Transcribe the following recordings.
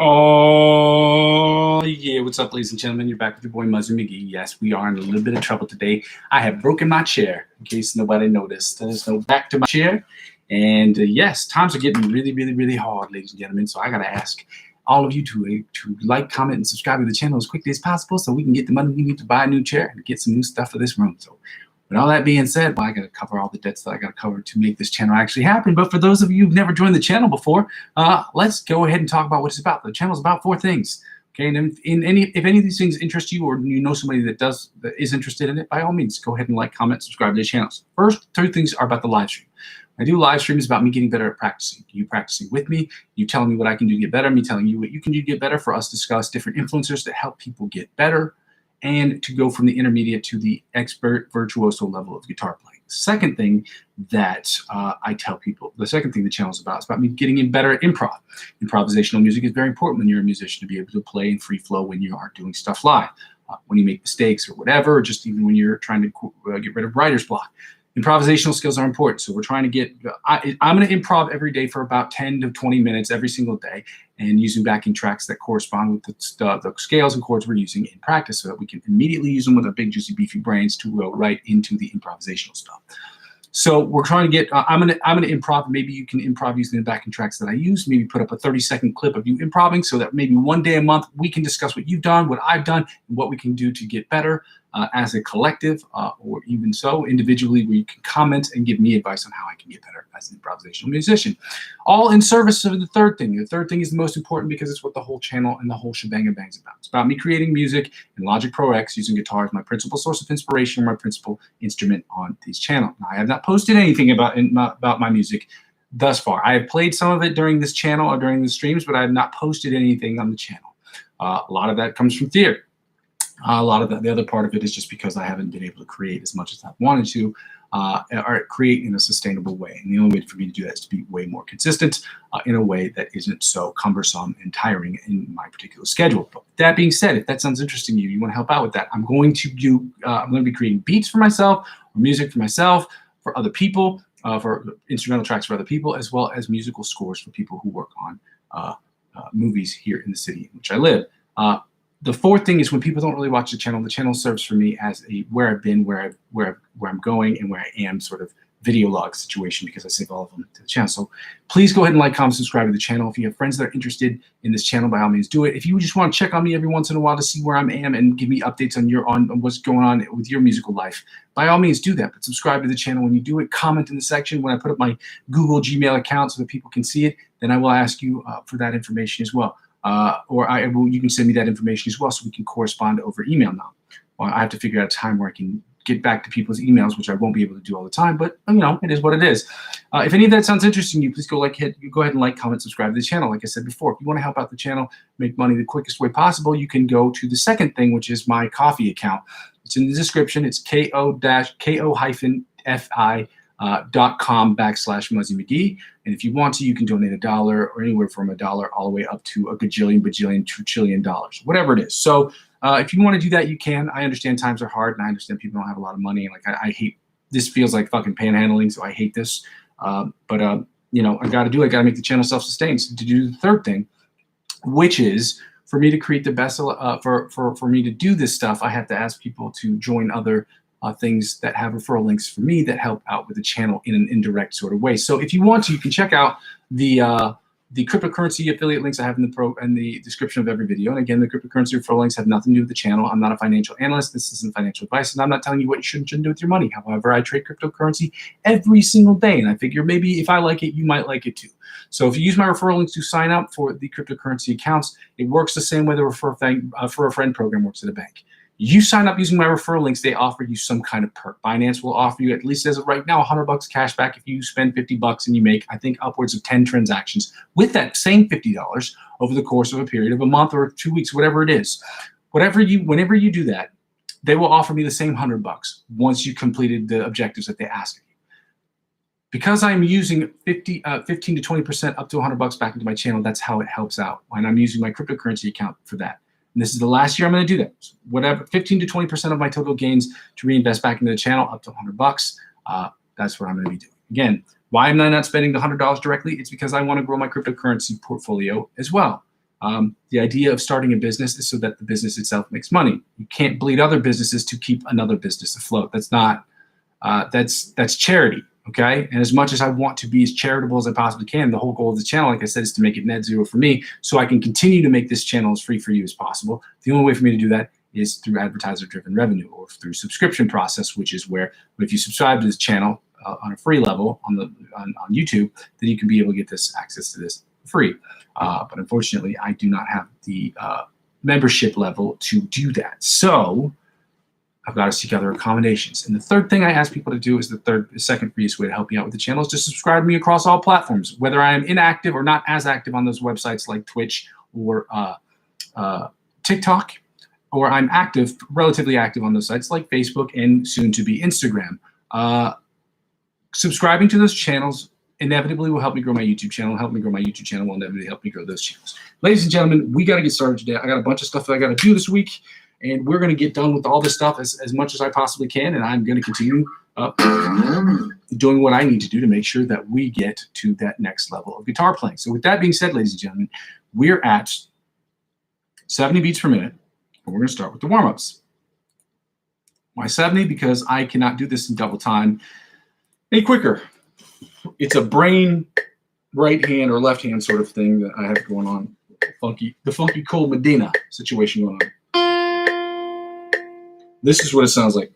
Oh, yeah. What's up, ladies and gentlemen? You're back with your boy, Muzzy McGee. Yes, we are in a little bit of trouble today. I have broken my chair, in case nobody noticed. There's no back to my chair. And yes, times are getting really, really, really hard, ladies and gentlemen. So I got to ask all of you to like, comment, and subscribe to the channel as quickly as possible so we can get the money we need to buy a new chair and get some new stuff for this room. So with all that being said, well, I got to cover all the debts that I got to cover to make this channel actually happen. But for those of you who've never joined the channel before, let's go ahead and talk about what it's about. The channel is about 4 things. Okay, and if any of these things interest you, or you know somebody that is interested in it, by all means, go ahead and like, comment, subscribe to the channels. First 3 things are about the live stream. I do live streams about me getting better at practicing. You practicing with me, you telling me what I can do to get better, me telling you what you can do to get better, for us to discuss different influencers that help people get better, and to go from the intermediate to the expert virtuoso level of guitar playing. The second thing that I tell people, the second thing the channel is about me getting better at improv. Improvisational music is very important when you're a musician, to be able to play in free flow when you are doing stuff live. When you make mistakes or whatever, or just even when you're trying to get rid of writer's block. Improvisational skills are important. So we're trying to get, I'm going to improv every day for about 10 to 20 minutes every single day, and using backing tracks that correspond with the scales and chords we're using in practice, so that we can immediately use them with our big, juicy, beefy brains to go right into the improvisational stuff. So we're trying to get, I'm gonna improv. Maybe you can improv using the backing tracks that I use. Maybe put up a 30-second clip of you improving, so that maybe one day a month we can discuss what you've done, what I've done, and what we can do to get better as a collective, or even so individually, where you can comment and give me advice on how I can get better as an improvisational musician. All in service of the third thing. The third thing is the most important, because it's what the whole channel and the whole shebang and bang's about. It's about me creating music in Logic Pro X using guitar as my principal source of inspiration, my principal instrument on this channel. Now, I have not posted anything about my music thus far. I have played some of it during this channel or during the streams, but I have not posted anything on the channel. A lot of that comes from fear. A lot of the other part of it is just because I haven't been able to create as much as I wanted to, or create in a sustainable way. And the only way for me to do that is to be way more consistent in a way that isn't so cumbersome and tiring in my particular schedule. But with that being said, if that sounds interesting to you, you want to help out with that, I'm going to be creating beats for myself, or music for myself, for other people, for instrumental tracks for other people, as well as musical scores for people who work on movies here in the city in which I live. The fourth thing is, when people don't really watch the channel serves for me as a where I've been, where I'm going, and where I am sort of video log situation, because I save all of them to the channel. So please go ahead and like, comment, subscribe to the channel. If you have friends that are interested in this channel, by all means do it. If you just want to check on me every once in a while to see where I am and give me updates on what's going on with your musical life, by all means do that. But subscribe to the channel. When you do it, comment in the section. When I put up my Google Gmail account so that people can see it, then I will ask you for that information as well. You can send me that information as well, so we can correspond over email now. Well, I have to figure out a time where I can get back to people's emails, which I won't be able to do all the time, but you know, it is what it is. If any of that sounds interesting to you, please go ahead and like, comment, subscribe to the channel. Like I said before, if you want to help out the channel, make money the quickest way possible, you can go to the second thing, which is my coffee account. It's in the description. It's ko-fi.com/Muzzy McGee. And if you want to, you can donate $1, or anywhere from $1 all the way up to a gajillion, bajillion, trillion dollars, whatever it is. So if you want to do that, you can. I understand times are hard, and I understand people don't have a lot of money. And like I hate, this feels like fucking panhandling, so I hate this. You know, I got to do it. I got to make the channel self-sustained. So to do the third thing, which is for me to create the best, for me to do this stuff, I have to ask people to join other things that have referral links for me that help out with the channel in an indirect sort of way. So if you want to, you can check out the cryptocurrency affiliate links I have in the description of every video. And again, the cryptocurrency referral links have nothing to do with the channel. I'm not a financial analyst. This isn't financial advice, and I'm not telling you what you should and shouldn't do with your money. However, I trade cryptocurrency every single day, and I figure maybe if I like it, you might like it too. So if you use my referral links to sign up for the cryptocurrency accounts, it works the same way the refer a friend program works at a bank. You sign up using my referral links, they offer you some kind of perk. Binance will offer you, at least as of right now, $100 cash back if you spend $50 and you make, I think, upwards of 10 transactions with that same $50 over the course of a period of a month or 2 weeks, whatever it is. Whenever you do that, they will offer me the same $100 once you completed the objectives that they ask of you. Because I'm using 15 to 20% up to $100 back into my channel, that's how it helps out. And I'm using my cryptocurrency account for that. And this is the last year I'm going to do that. So whatever, 15 to 20% of my total gains to reinvest back into the channel, up to $100. That's what I'm going to be doing. Again, why am I not spending the $100 directly? It's because I want to grow my cryptocurrency portfolio as well. The idea of starting a business is so that the business itself makes money. You can't bleed other businesses to keep another business afloat. That's not, that's charity, okay? And as much as I want to be as charitable as I possibly can, the whole goal of the channel, like I said, is to make it net zero for me so I can continue to make this channel as free for you as possible. The only way for me to do that is through advertiser-driven revenue or through subscription process, which is where if you subscribe to this channel on a free level on YouTube, then you can be able to get this access to this free. But unfortunately, I do not have the membership level to do that. So I've got to seek other accommodations. And the third thing I ask people to do is the second freest way to help me out with the channel is to subscribe to me across all platforms, whether I am inactive or not as active on those websites like Twitch or TikTok, or I'm active, relatively active on those sites like Facebook and soon to be Instagram. Subscribing to those channels inevitably will help me grow my YouTube channel. Help me grow my YouTube channel will inevitably help me grow those channels. Ladies and gentlemen, we got to get started today. I got a bunch of stuff that I got to do this week, and we're going to get done with all this stuff as much as I possibly can, and I'm going to continue doing what I need to do to make sure that we get to that next level of guitar playing. So with that being said, ladies and gentlemen, we're at 70 beats per minute, and we're going to start with the warm-ups. Why 70? Because I cannot do this in double time any quicker. It's a brain right hand or left hand sort of thing that I have going on. The funky Cole Medina situation going on. This is what it sounds like.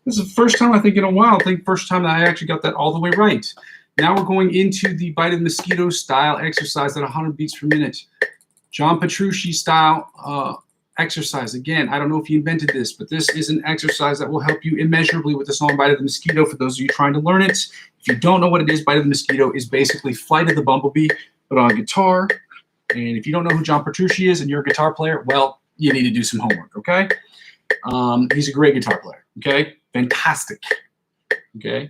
This is the first time I think in a while. I think first time that I actually got that all the way right. Now we're going into the Bite of the Mosquito style exercise at 100 beats per minute. John Petrucci style exercise. Again, I don't know if he invented this, but this is an exercise that will help you immeasurably with the song Bite of the Mosquito for those of you trying to learn it. If you don't know what it is, Bite of the Mosquito is basically Flight of the Bumblebee, but on guitar. And if you don't know who John Petrucci is and you're a guitar player, well, you need to do some homework, okay? He's a great guitar player, okay? Fantastic, okay?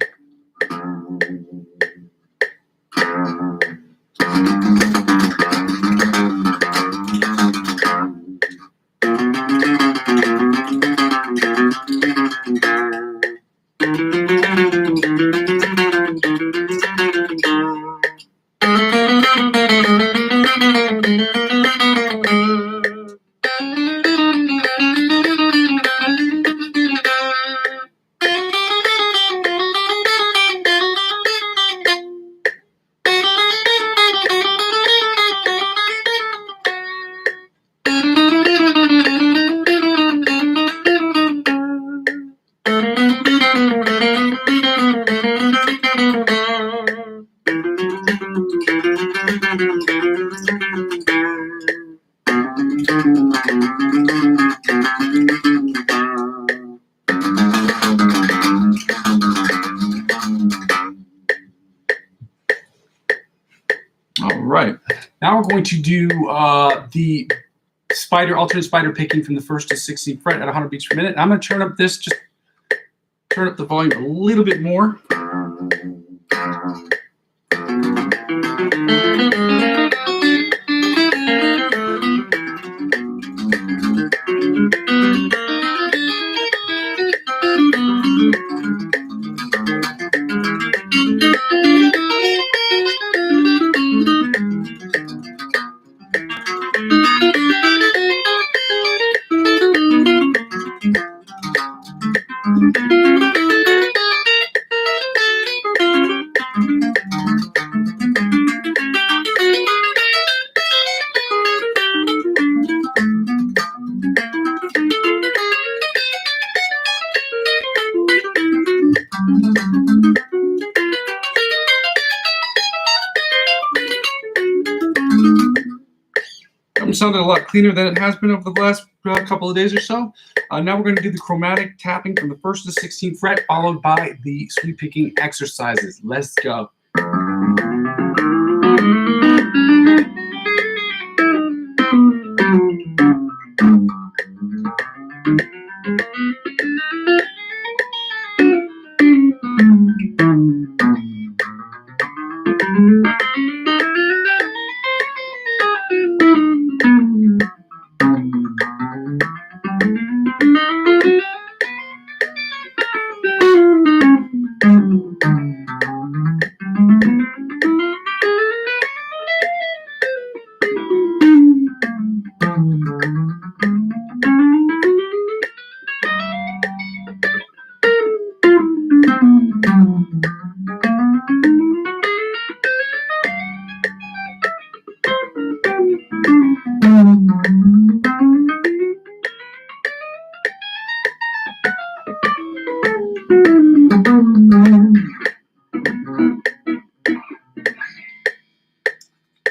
All right, now we're going to do the alternate spider picking from the 1st to 16th fret at 100 beats per minute. I'm going to turn up this, just turn up the volume a little bit more. Sounded a lot cleaner than it has been over the last couple of days or so. Now we're going to do the chromatic tapping from the 1st to 16th fret, followed by the sweep picking exercises. Let's go.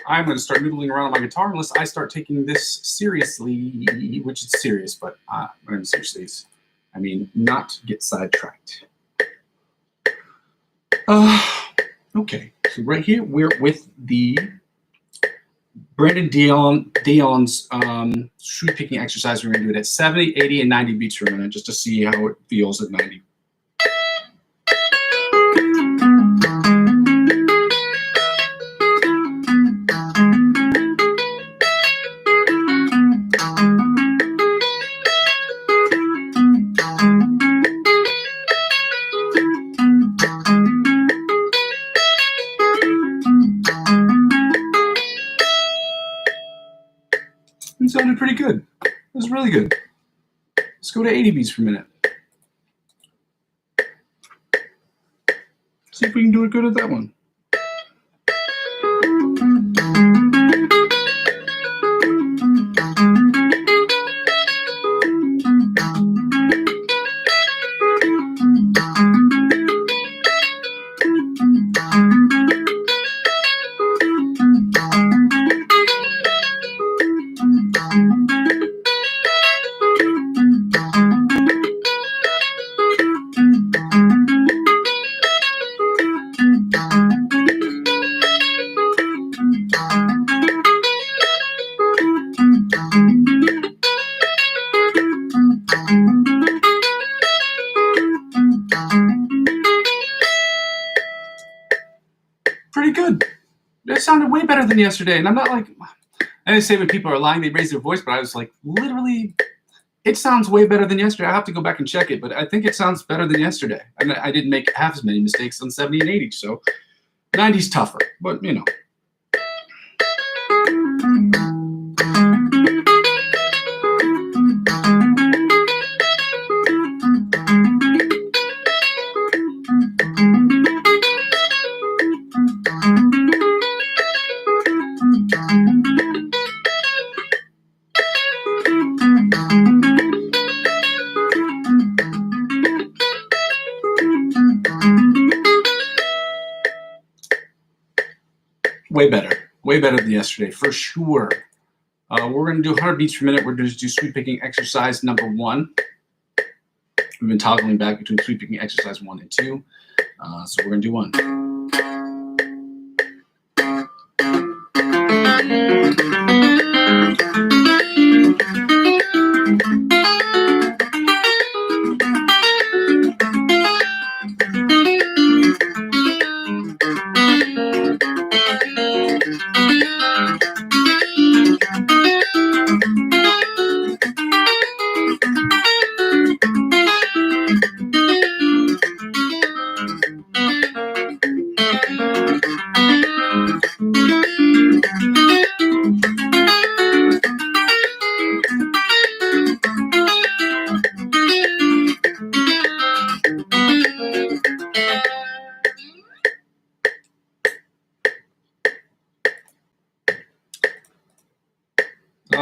I'm going to start noodling around on my guitar unless I start taking this seriously, which is serious, but when I'm seriously, I mean not get sidetracked. Okay, so right here we're with the Brandon Dion's shoe picking exercise. We're going to do it at 70, 80, and 90 beats per minute just to see how it feels at 90. It sounded pretty good. It was really good. Let's go to 80 beats per minute. See if we can do it good at that one. Pretty good. That sounded way better than yesterday. And I'm not like, I didn't say when people are lying, they raise their voice, but I was like, literally, it sounds way better than yesterday. I have to go back and check it, but I think it sounds better than yesterday. And I didn't make half as many mistakes on 70 and 80, so 90's tougher, but you know. Way better than yesterday, for sure. We're going to do 100 beats per minute. We're going to do sweep picking exercise number 1. We've been toggling back between sweep picking exercise 1 and 2. So we're going to do 1.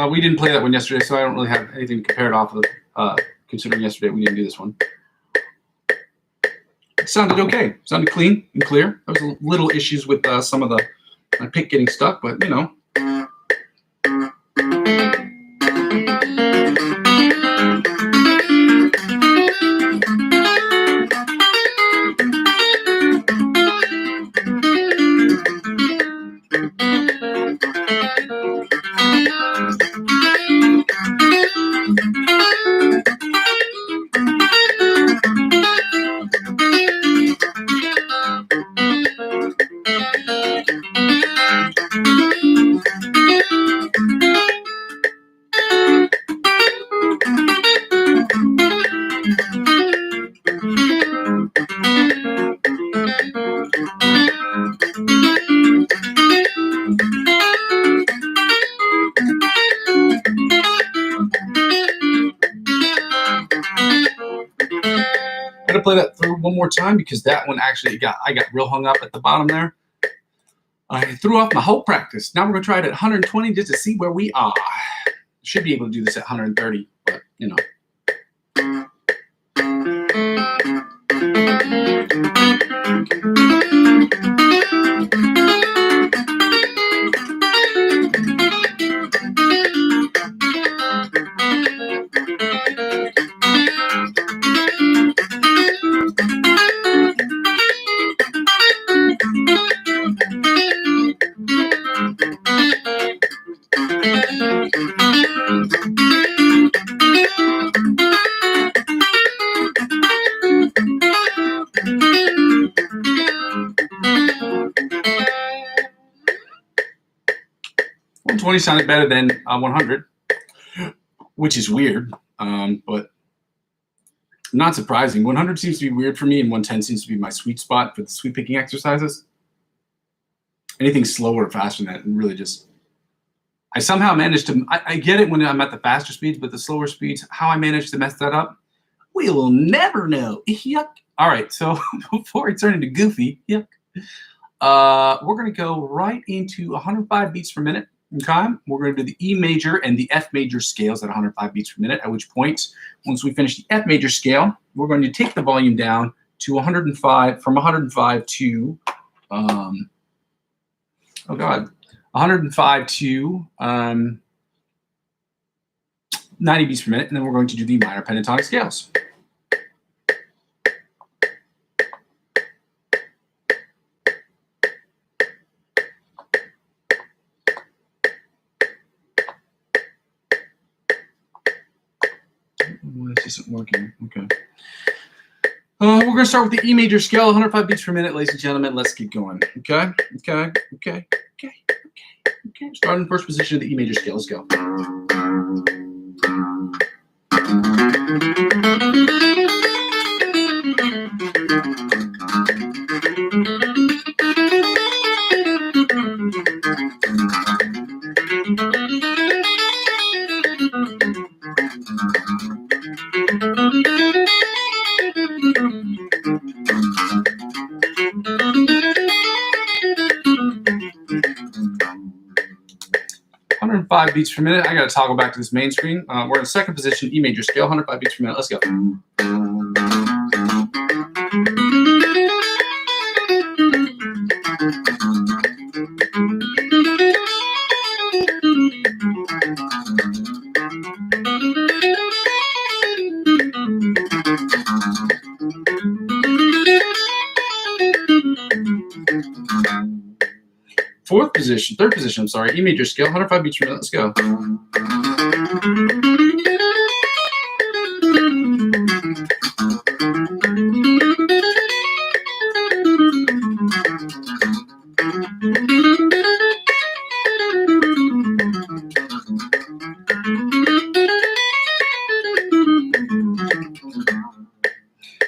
We didn't play that one yesterday, so I don't really have anything to compare it off of, considering yesterday we didn't do this one. It sounded okay. It sounded clean and clear. There was little issues with some of my pick getting stuck, but you know. play that through one more time because that one actually I got real hung up at the bottom there. I threw off my whole practice. Now we're going to try it at 120 just to see where we are. Should be able to do this at 130, but you know. 120 sounded better than 100, which is weird, but not surprising. 100 seems to be weird for me, and 110 seems to be my sweet spot for the sweep picking exercises. Anything slower or faster than that really just... I somehow managed to... I get it when I'm at the faster speeds, but the slower speeds, how I managed to mess that up, we will never know. Yuck. All right, so before I turn into Goofy, yuck, we're going to go right into 105 beats per minute. Okay, we're going to do the E major and the F major scales at 105 beats per minute, at which point, once we finish the F major scale, we're going to take the volume down to 105, from 105 to, 105 to 90 beats per minute, and then we're going to do the minor pentatonic scales. This isn't working. Okay. We're going to start with the E major scale, 105 beats per minute, ladies and gentlemen. Let's get going. Okay. Starting in first position of the E major scale. Let's go. Five beats per minute. I got to toggle back to this main screen. We're in second position, E major scale, 105 beats per minute. Let's go. Third position, I'm sorry, E major scale, 105 beats per minute. Let's go.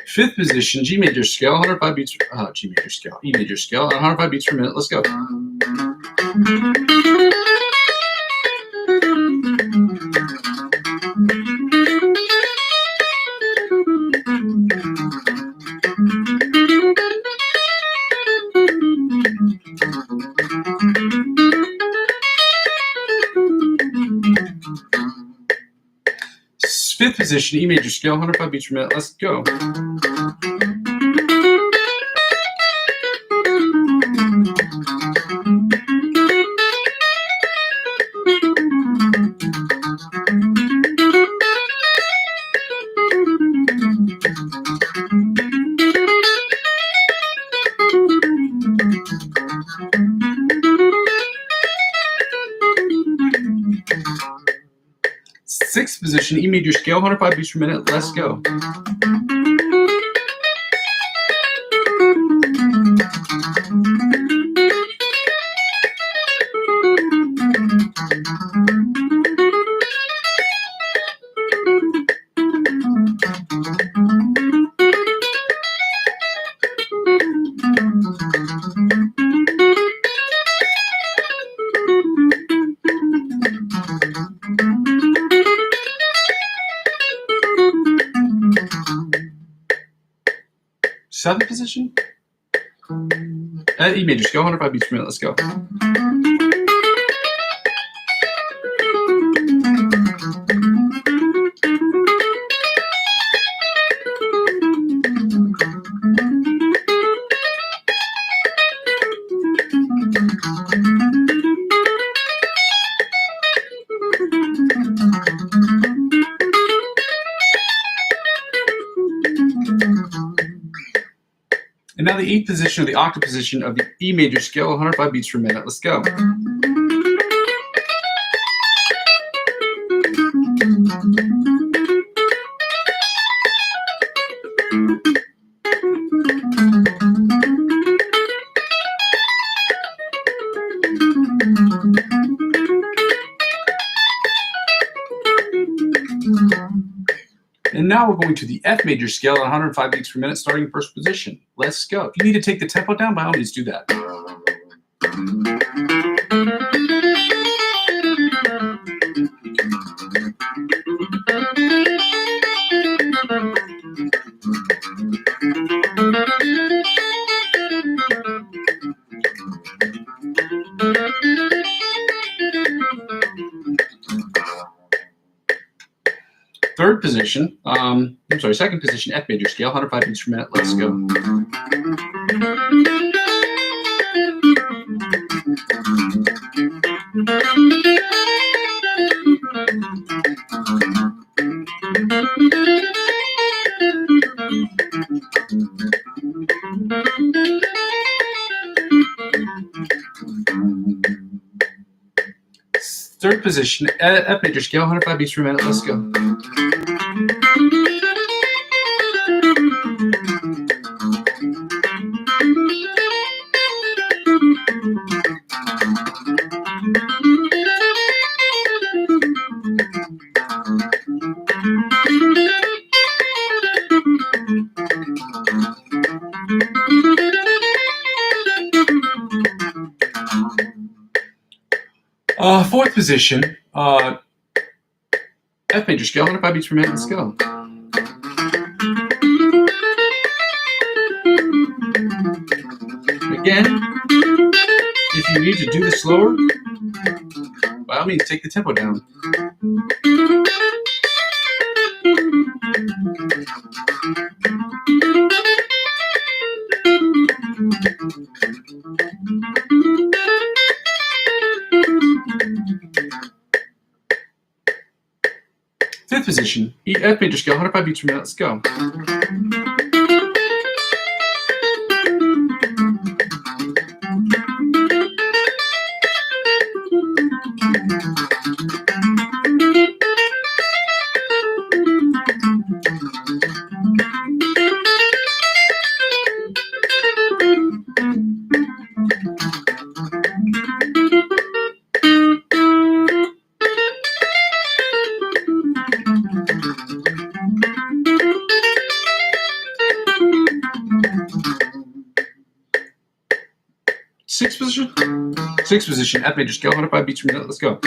Fifth position, G major scale, 105 beats, G major scale, E major scale, 105 beats per minute. Let's go. Fifth position, E major scale, 105 beats per minute. Let's go. Sixth position, E major scale, 105 beats per minute. Let's go. Seventh position, E major scale, 105 beats per minute. Let's go. And now the eighth position, or the octave position of the E major scale, 105 beats per minute. Let's go. And now we're going to the F major scale at 105 beats per minute, starting in first position. Let's go. If you need to take the tempo down, by all means do that. Third position, second position, F major scale, 105 beats per minute. Let's go. Third position, F major scale, 105 beats per minute. Let's go. Fourth position, F major scale, 105 beats per minute. Let's go. Again, if you need to do this slower, by all means, take the tempo down. Fifth position, F major scale, 105 beats per minute. Let's go. Sixth position, F major scale, 105 beats per minute. Let's go.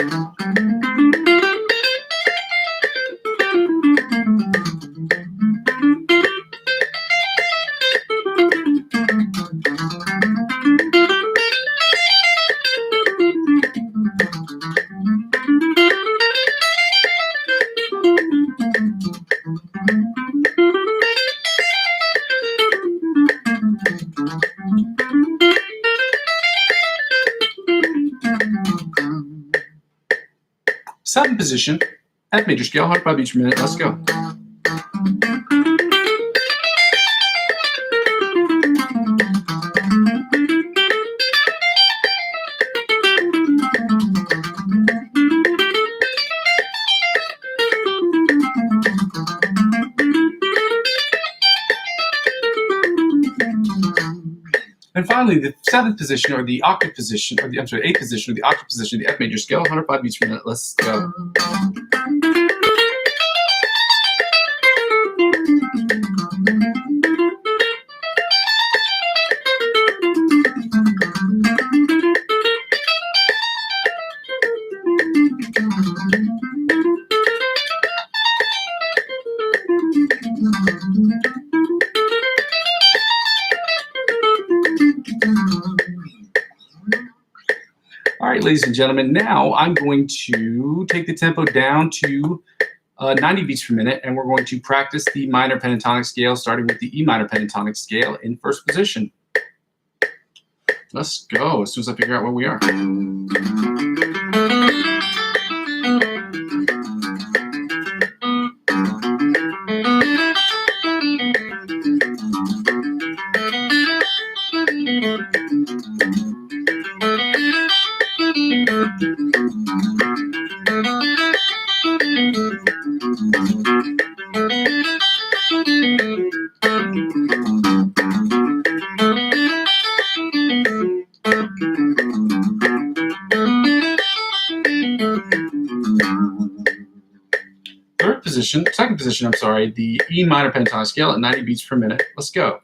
Seventh position, F major scale, 105 beats per minute. Let's go. And finally, the seventh position, or the octave position, or the eighth position, or the octave position, the F major scale, 105 beats per minute. Let's go. All right, ladies and gentlemen, now I'm going to take the tempo down to 90 beats per minute, and we're going to practice the minor pentatonic scale, starting with the E minor pentatonic scale in first position. Let's go as soon as I figure out where we are. Second position, I'm sorry, the E minor pentatonic scale at 90 beats per minute. Let's go.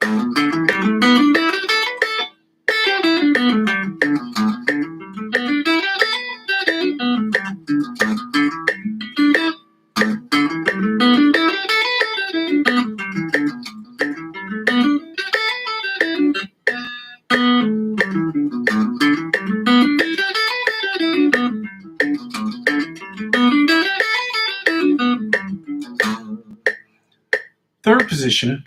Third position,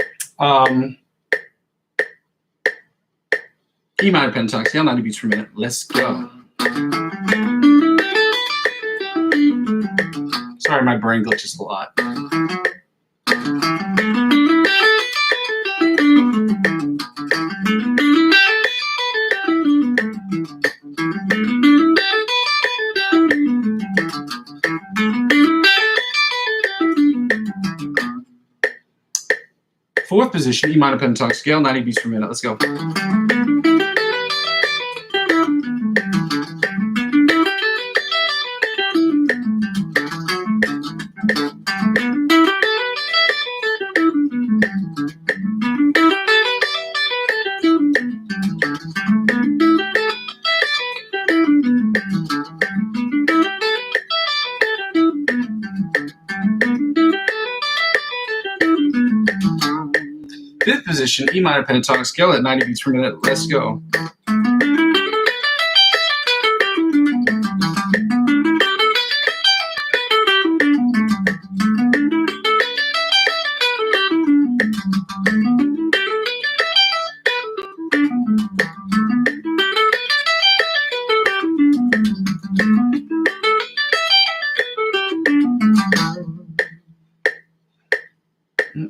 E minor pentatonic scale, 90 beats per minute. Let's go. Sorry, my brain glitches a lot. Fourth position, E minor pentatonic scale, 90 beats per minute. Let's go. Fifth position, E minor pentatonic scale at 90 beats per minute. Let's go.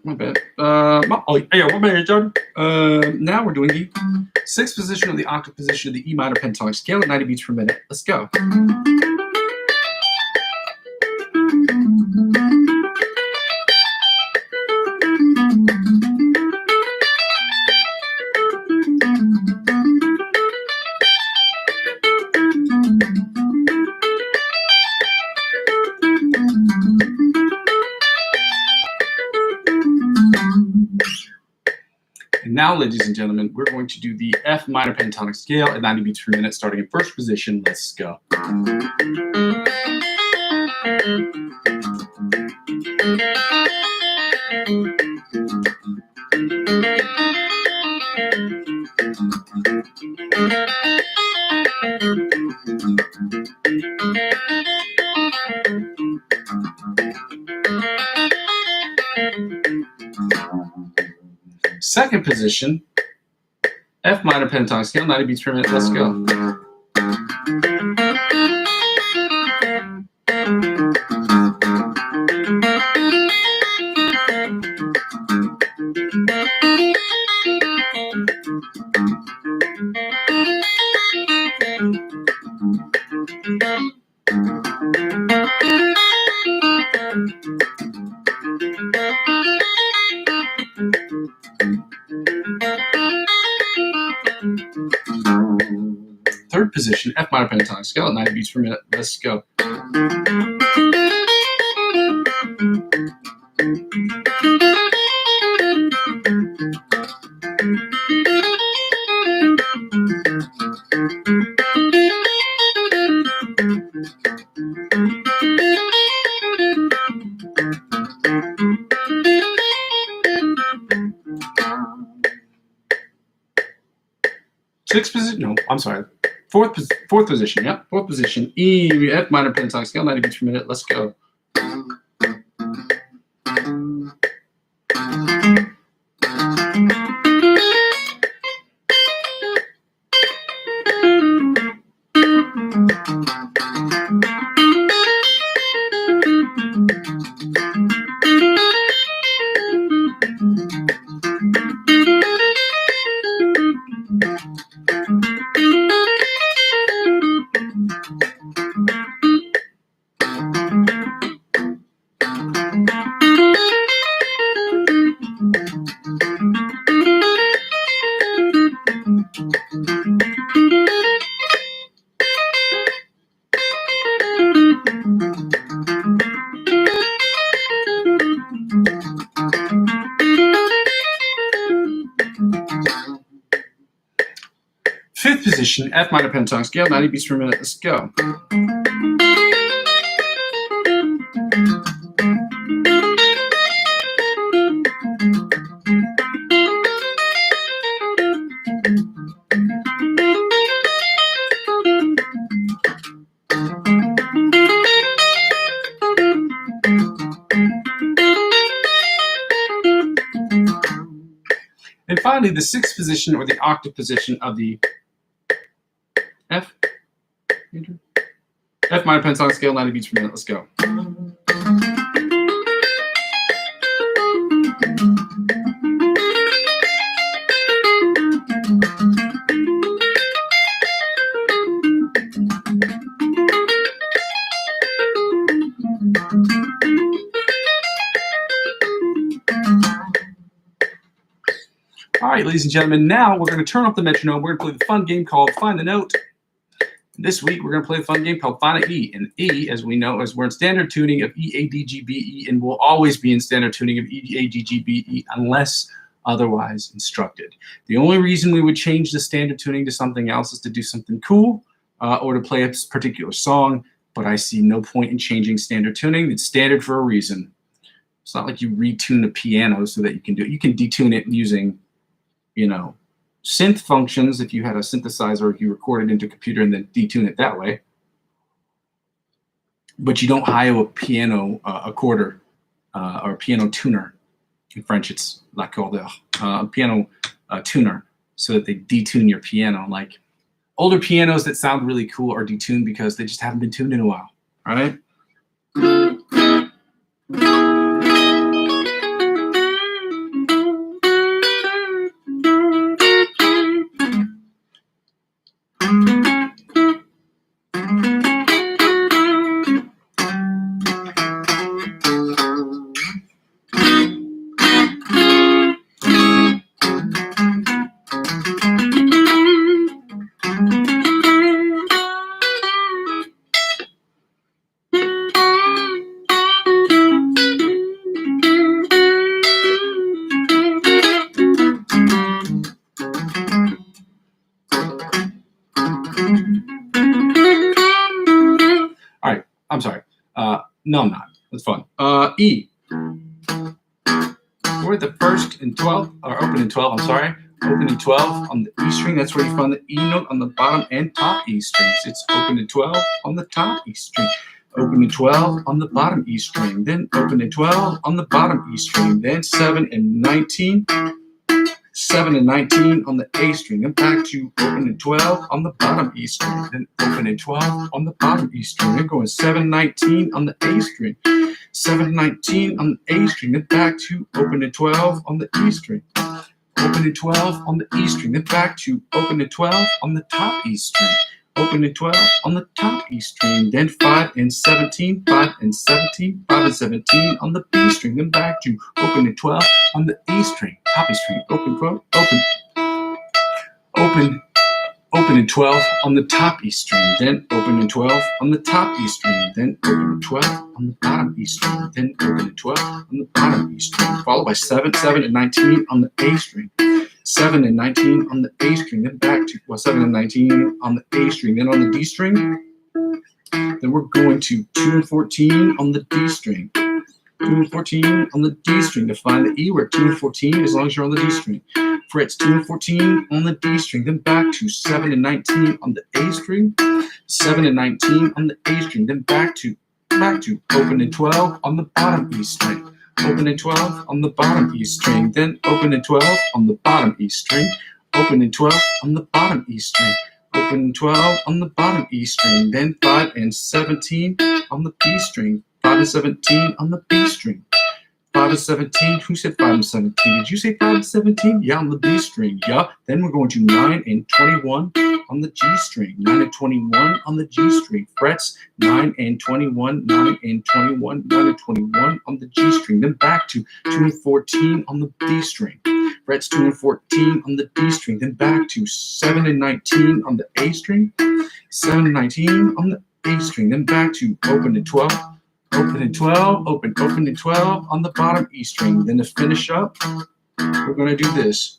My bad. My bad, John. Now we're doing the sixth position of the octave position of the E minor pentatonic scale at 90 beats per minute. Let's go. And now, ladies and gentlemen, we're going to do the F minor pentatonic scale at 90 beats per minute, starting in first position. Let's go. Second position, F minor pentatonic scale, 90 beats per minute. Let's go. Third position, F minor pentatonic scale at 90 beats per minute. Let's go. Sixth position, no, I'm sorry. Fourth position, yep. Fourth position, E, F minor pentatonic scale, 90 beats per minute. Let's go. Fifth position, F minor pentatonic scale, 90 beats per minute. Let's go. And finally, the sixth position or the octave position of the F minor pentatonic scale, 90 beats per minute. Let's go. All right, ladies and gentlemen, now we're going to turn off the metronome. We're going to play the fun game called Find the Note. This week, we're going to play a fun game called Find an E. And E, as we know, is we're in standard tuning of E, A, D, G, B, E, and will always be in standard tuning of E, A, D, G, B, E, unless otherwise instructed. The only reason we would change the standard tuning to something else is to do something cool or to play a particular song, but I see no point in changing standard tuning. It's standard for a reason. It's not like you retune the piano so that you can do it. You can detune it using, you know, synth functions if you had a synthesizer, if you record it into a computer and then detune it that way. But you don't hire a piano accorder or a piano tuner. In French, it's like called a piano tuner, so that they detune your piano. Like older pianos that sound really cool are detuned because they just haven't been tuned in a while, right? I'm sorry. No, I'm not. That's fun. E. We're at the first and 12th, or open in 12, I'm sorry. Open in 12 on the E string. That's where you find the E note on the bottom and top E strings. It's open in 12 on the top E string. Open in 12 on the bottom E string. Then open in 12 on the bottom E string. Then 7 and 19. 7 and 19 on the A string, then back to open and 12 on the bottom E string, then open and 12 on the bottom E string, then going 7, 19 on the A string, 7, 19 on the A string, then back to open and 12 on the E string, open and 12 on the E string, then back to open and 12 on the top E string, open and 12 on the top E string, then 5 and 17, 5 and 17, 5 and 17 on the B string, then back to open and 12 on the E string, top E string, open, and 12 on the top E string, then open and 12 on the top E string, then open and 12 on the bottom E string, then open and 12 on the bottom E string, followed by 7, 7 and 19 on the A string, 7 and 19 on the A string, then back to 7 and 19 on the A string, then on the D string, then we're going to 2 and 14 on the D string, 2 and 14 on the D string to find the E. We're at 2 and 14 as long as you're on the D string. frets 2 and 14 on the D string, then back to 7 and 19 on the A string, 7 and 19 on the A string, then back to open and 12 on the bottom E string, open and 12 on the bottom E string, then open and 12 on the bottom E string, open and 12 on the bottom E string, open and 12 on the bottom E string, then 5 and 17 on the B string, 5 and 17 on the B string, 5 and 17. Who said 5 and 17? Did you say 5 and 17? Yeah, on the B string. Yeah. Then we're going to 9 and 21 on the G string. 9 and 21 on the G string. Frets 9 and 21, 9 and 21, 9 and 21 on the G string. Then back to 2 and 14 on the D string. Frets 2 and 14 on the D string. Then back to 7 and 19 on the A string. 7 and 19 on the A string. Then back to open and 12. Open and 12, open and 12 on the bottom E string. Then to finish up, we're going to do this.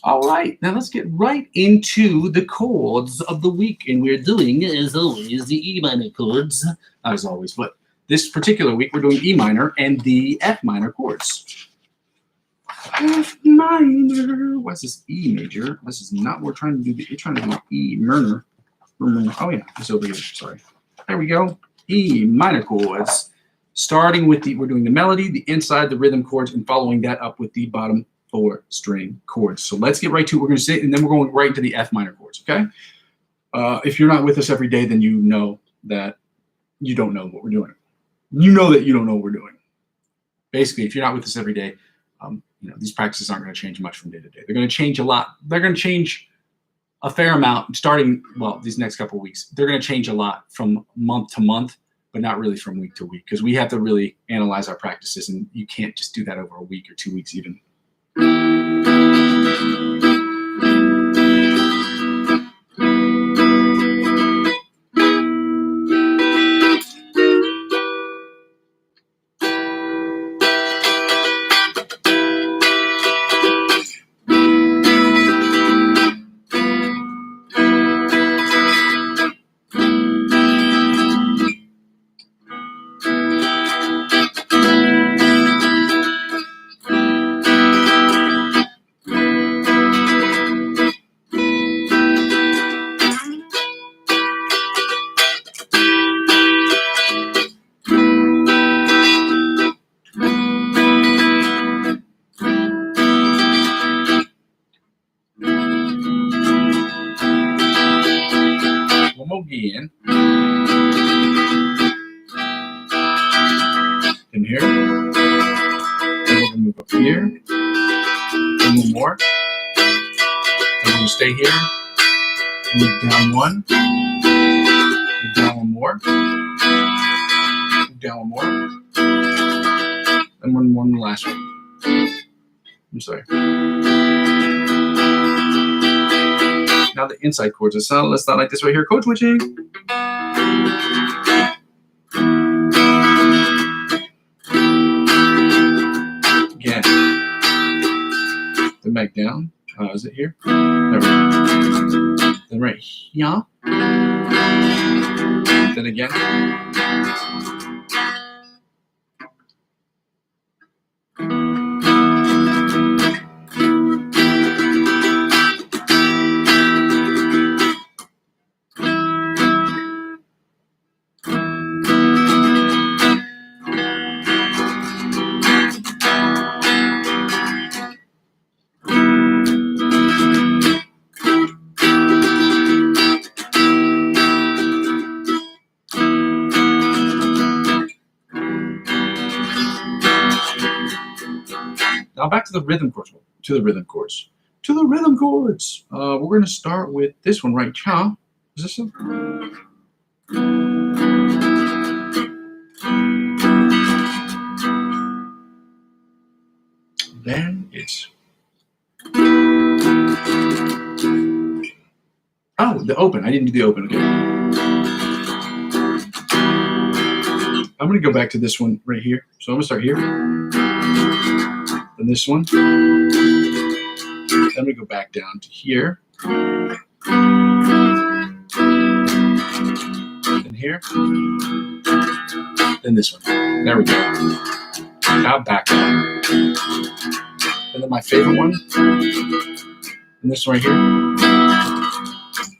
All right, now let's get right into the chords of the week. And we're doing, as always, the E minor chords, as always. But this particular week, we're doing E minor and the F minor chords. F minor. What's this E major? This is not what we're trying to do. You're trying to do E minor. Oh, yeah, it's over here. Sorry. There we go. E minor chords. Starting with we're doing the melody, the inside, the rhythm chords, and following that up with the bottom 4 string chords. So let's get right to it. We're going to sit, and then we're going right into the F minor chords, okay? If you're not with us every day, then you know that you don't know what we're doing. You know that you don't know what we're doing. Basically, if you're not with us every day, these practices aren't going to change much from day to day. They're going to change a lot. They're going to change a fair amount starting, these next couple of weeks. They're going to change a lot from month to month, but not really from week to week, because we have to really analyze our practices, and you can't just do that over a week or 2 weeks even. Again. In here. And we're going to move up here. And one more. And we're going to stay here. Move down one. Move down one more. Move down one more. And one last one. I'm sorry. Now the inside chords. Let's not like this right here. Code switching. Again. Then back down. Is it here? There we go. Then right here. Then again. Now back to the rhythm chords. to the rhythm chords. We're going to start with this one right here. Is this one? Then it's the open. I didn't do the open. Okay. I'm going to go back to this one right here. So I'm going to start here. Then this one. Then I'm going to go back down to here. Then here. Then this one. There we go. Now back down. And then my favorite one. And this one right here.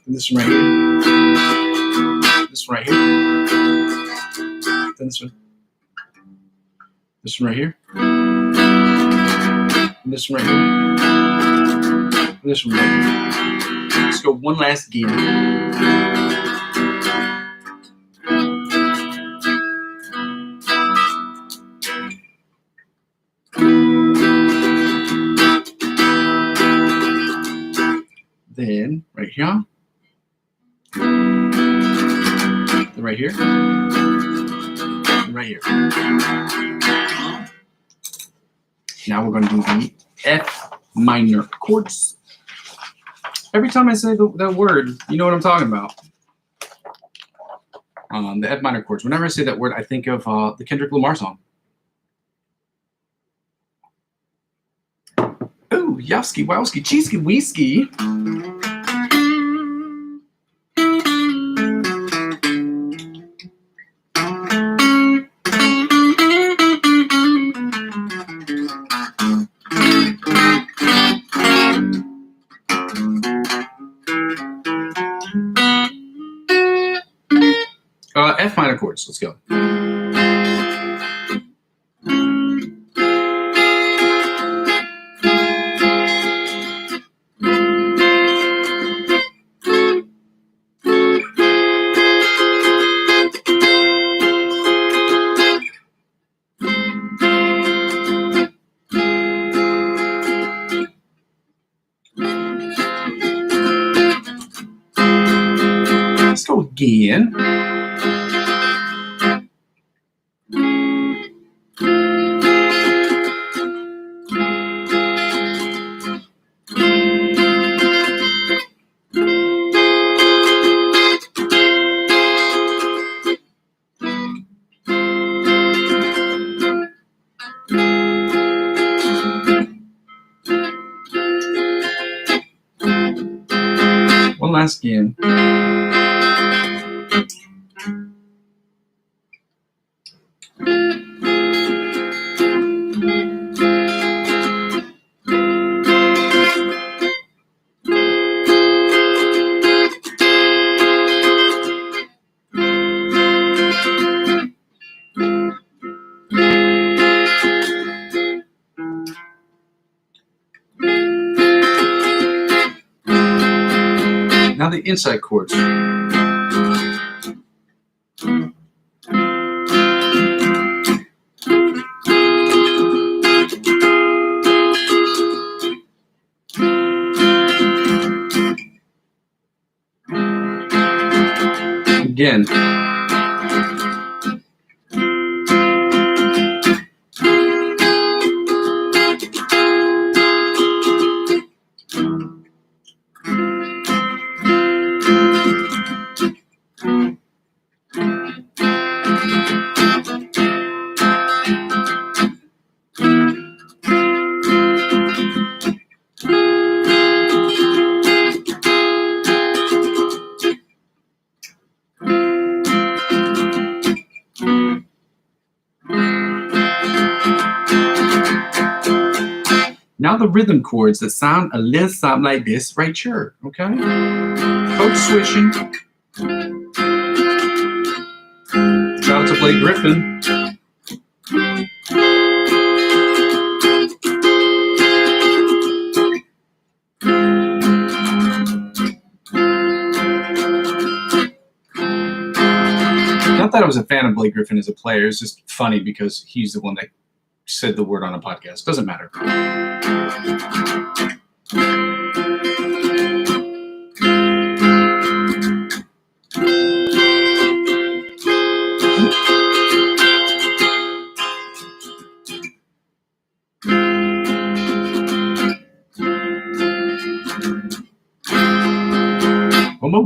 And this one right here. This one right here. Then this one. This one right here. And this one right here. And this one right here. Let's go one last game. Then right here. Then right here. Right here. Now we're going to do the F minor chords. Every time I say that word, you know what I'm talking about. The F minor chords. Whenever I say that word, I think of the Kendrick Lamar song. Ooh, yowski, wowski, cheesky, whiskey. F minor chords. Let's go. Let's go again. One last game. Now the inside chords. Again. Now the rhythm chords that sound a little something like this right here, okay? Code switching. Shout out to Blake Griffin. Not that I was a fan of Blake Griffin as a player. It's just funny because he's the one that said the word on a podcast. Doesn't matter.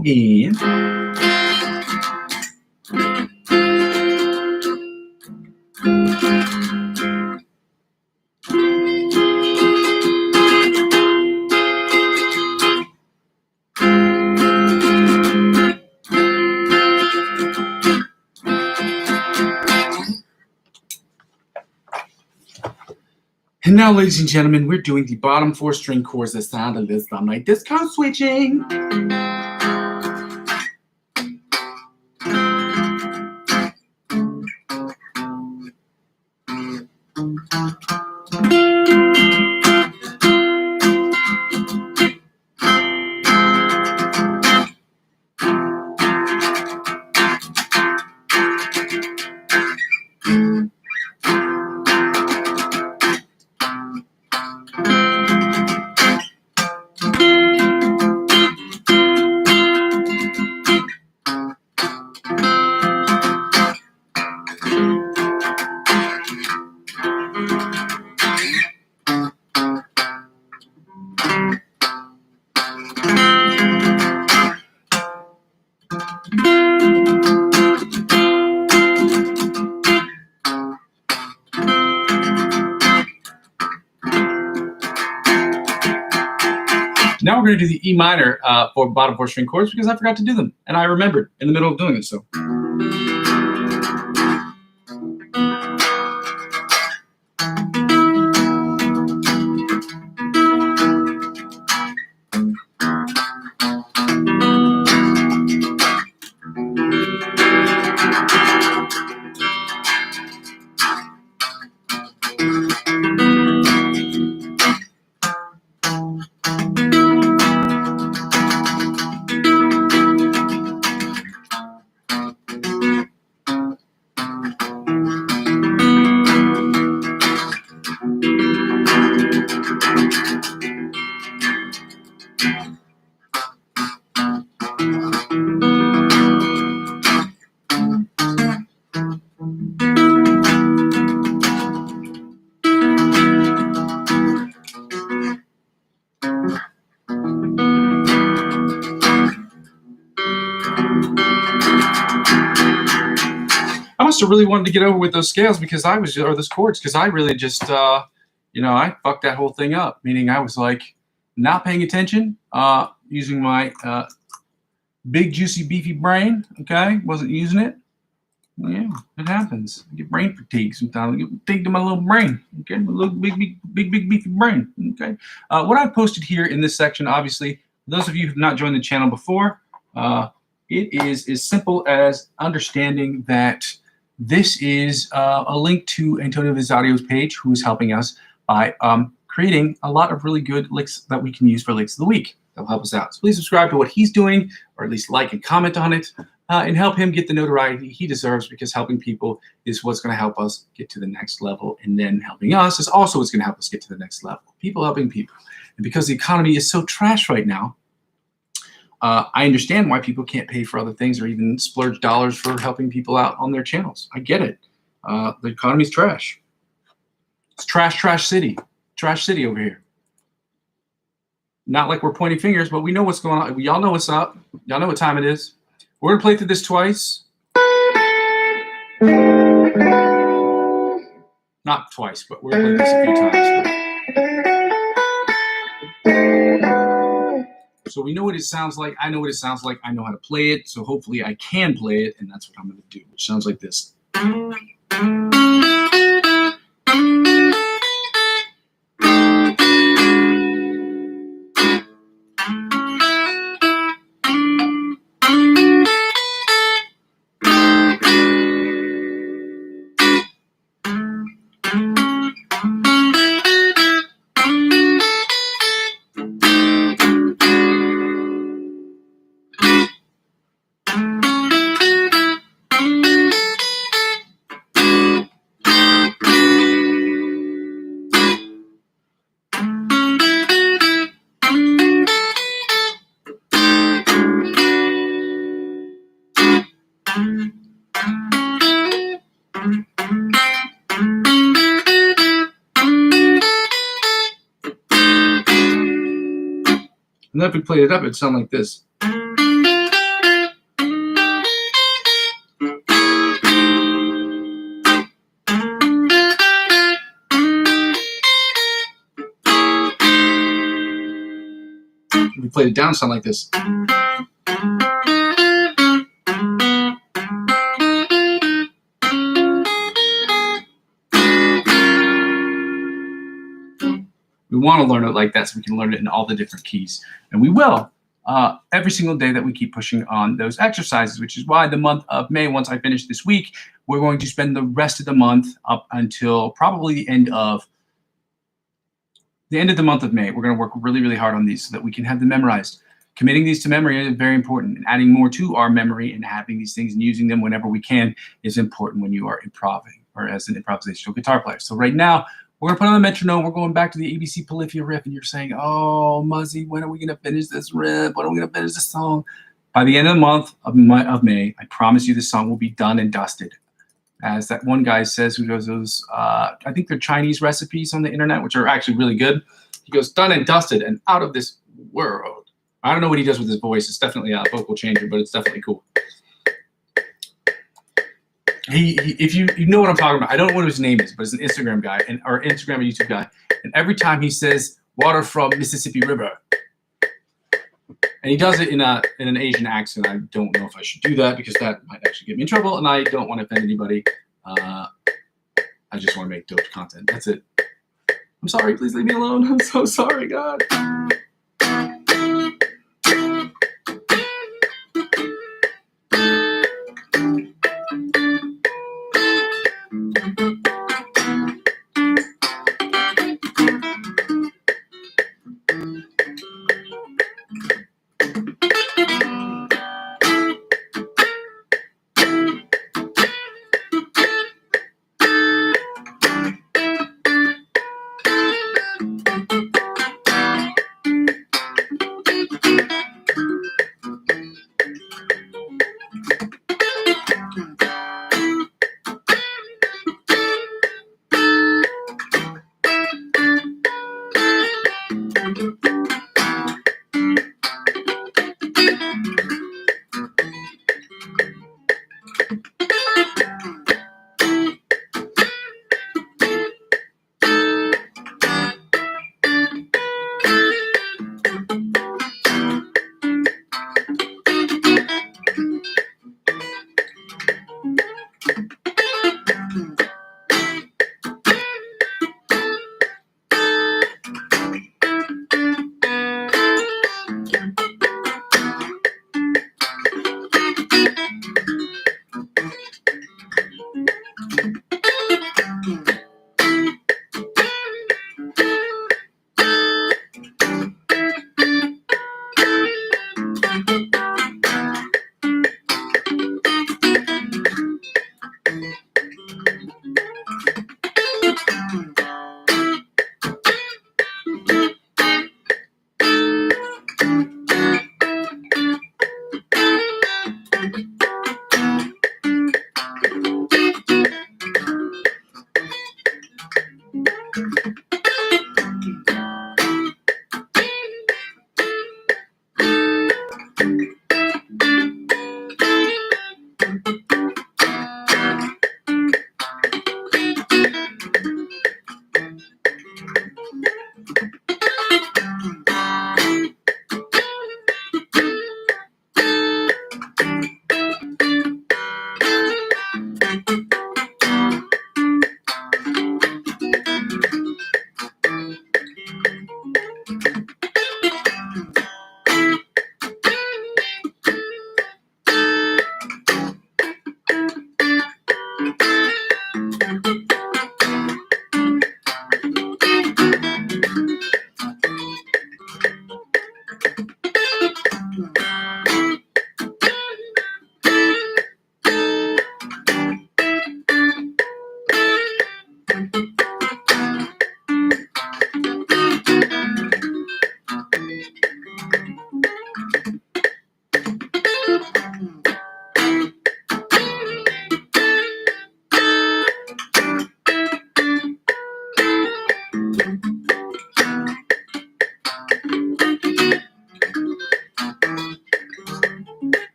again. And now, ladies and gentlemen, we're doing the bottom 4 string chords that sound a little something like this. Code switching. Now we're going to do the E minor for bottom 4 string chords because I forgot to do them. And I remembered in the middle of doing it. So. I must have really wanted to get over with those scales because or those chords, because I really just, I fucked that whole thing up. Meaning I was like not paying attention, using my big, juicy, beefy brain. Okay, wasn't using it. Yeah, it happens. I get brain fatigue sometimes. I get fatigue to my little brain. Okay, my little big, beefy brain. Okay, what I posted here in this section, obviously, for those of you who have not joined the channel before, it is as simple as understanding that this is a link to Antonio Visadio's page, who is helping us by creating a lot of really good licks that we can use for Licks of the Week. That'll help us out. So please subscribe to what he's doing, or at least like and comment on it, and help him get the notoriety he deserves, because helping people is what's going to help us get to the next level. And then helping us is also what's going to help us get to the next level. People helping people. And because the economy is so trash right now, I understand why people can't pay for other things or even splurge dollars for helping people out on their channels. I get it. The economy's trash. It's trash city. Trash city over here. Not like we're pointing fingers, but we know what's going on. Y'all know what's up. Y'all know what time it is. We're going to play through this twice. Not twice, but we're going to play this a few times. So we know what it sounds like. I know what it sounds like. I know how to play it. So hopefully I can play it. And that's what I'm going to do, which sounds like this. And then if we played it up, it'd sound like this. we played it down, sound like this. We want to learn it like that so we can learn it in all the different keys. And we will every single day that we keep pushing on those exercises, which is why the month of May, once I finish this week, we're going to spend the rest of the month up until probably the end of the month of May. We're going to work really, really hard on these so that we can have them memorized. Committing these to memory is very important, and adding more to our memory and having these things and using them whenever we can is important when you are improving or as an improvisational guitar player. So right now, we're going to put on the metronome. We're going back to the ABC Polyphia riff, and you're saying, oh, Muzzy, when are we going to finish this riff? When are we going to finish this song? By the end of the month of May, I promise you this song will be done and dusted. As that one guy says, who does those, I think they're Chinese recipes on the internet, which are actually really good. He goes, done and dusted and out of this world. I don't know what he does with his voice. It's definitely a vocal changer, but it's definitely cool. If you know what I'm talking about, I don't know what his name is, but it's an Instagram guy or Instagram and YouTube guy. And every time he says water from Mississippi River, and he does it in an Asian accent. I don't know if I should do that because that might actually get me in trouble, and I don't want to offend anybody. I just want to make dope content. That's it. I'm sorry. Please leave me alone. I'm so sorry, God.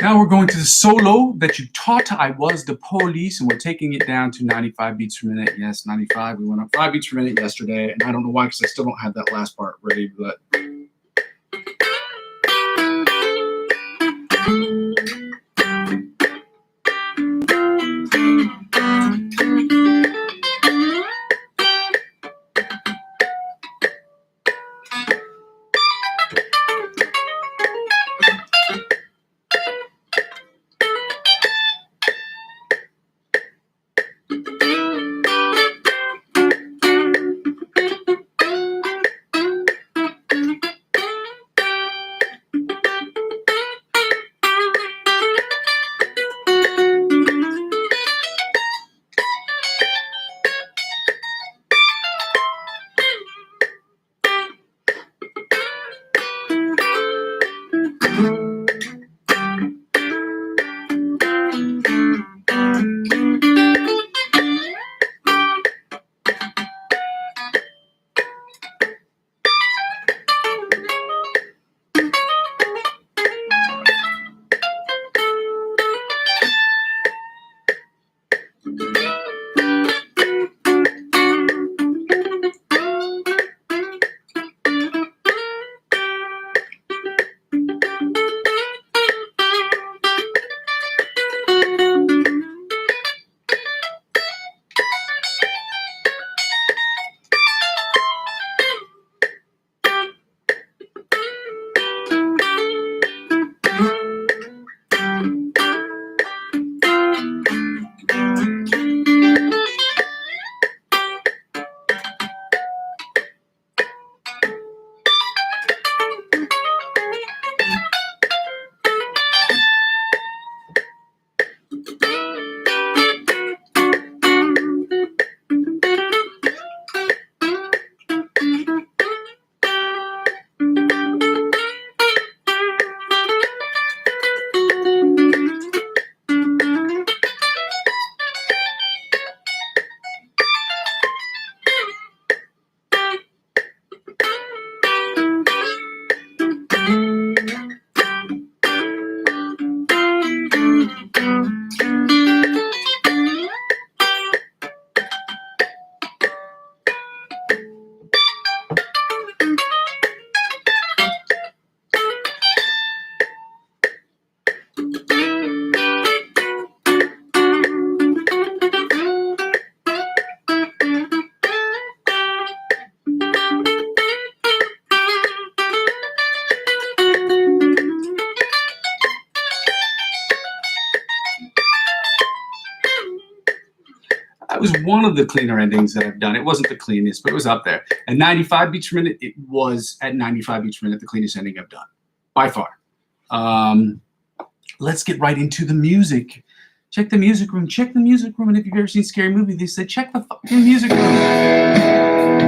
Now we're going to the solo that you taught. I was the police, and we're taking it down to 95 beats per minute. Yes, 95. We went up 5 beats per minute yesterday, and I don't know why, because I still don't have that last part ready, but... That was one of the cleaner endings that I've done. It wasn't the cleanest, but it was up there. At 95 beats per minute, it was at 95 beats per minute the cleanest ending I've done, by far. Let's get right into the music. Check the music room. Check the music room. And if you've ever seen a scary movie, they said, check the fucking music room.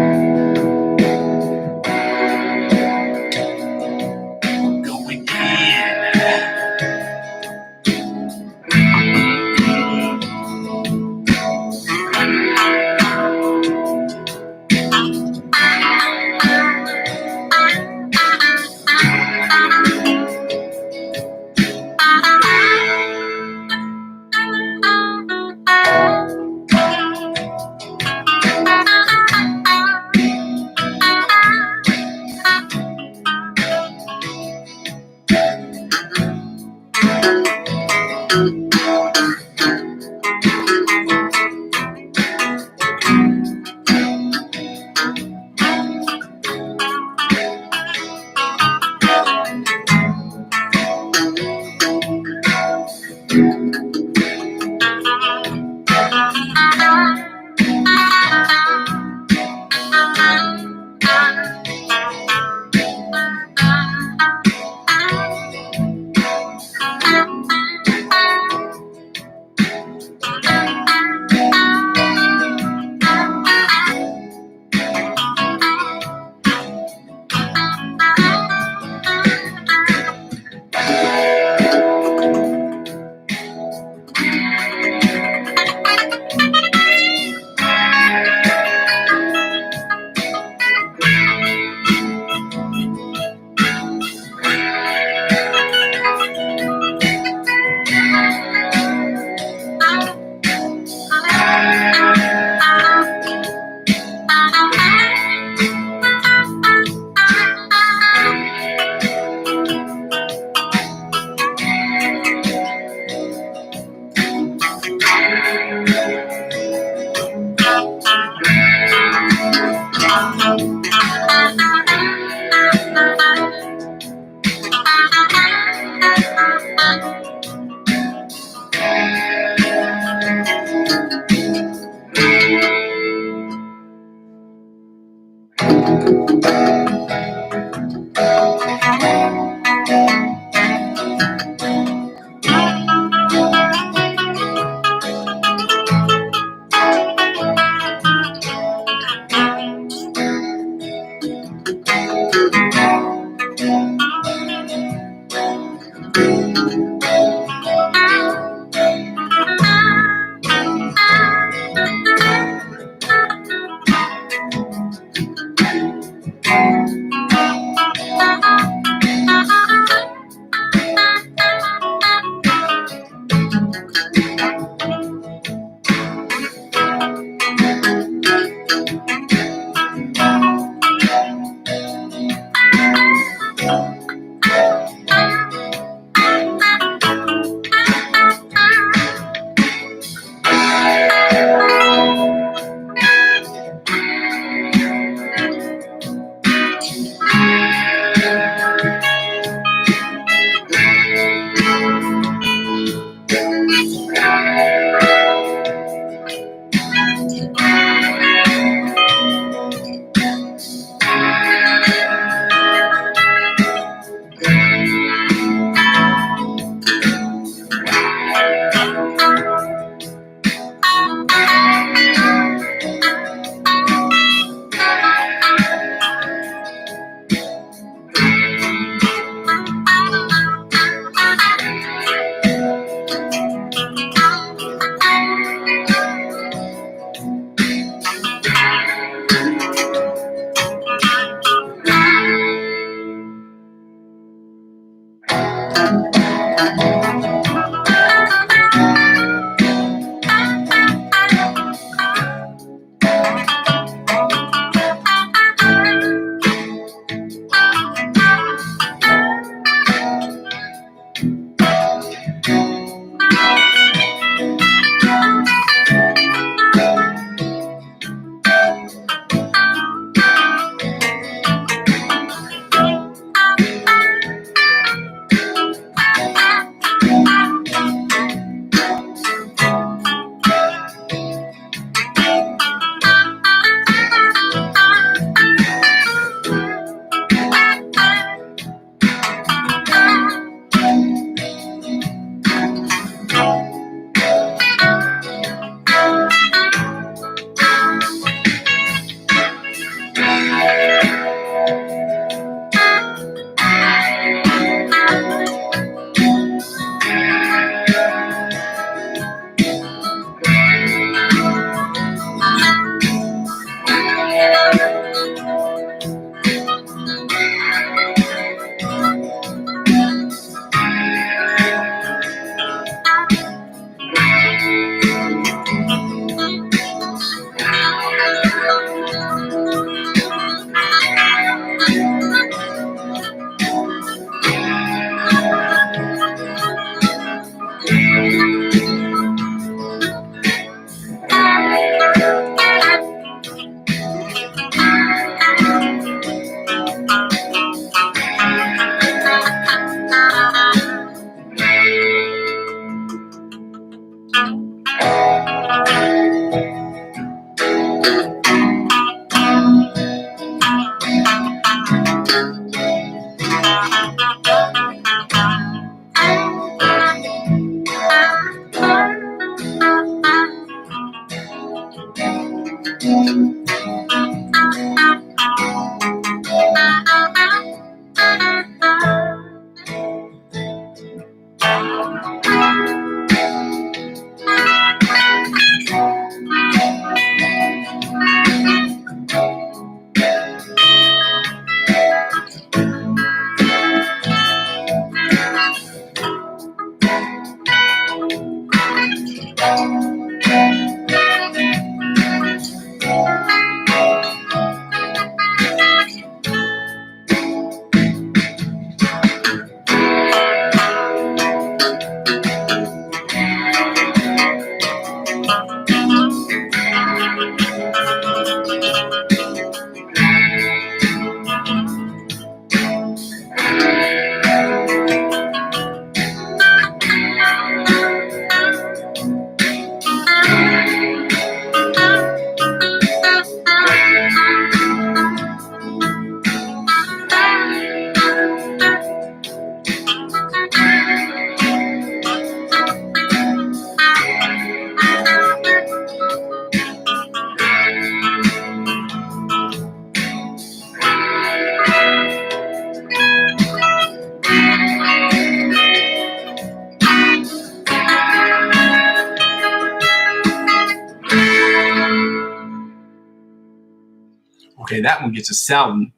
Okay, that one gets a sound.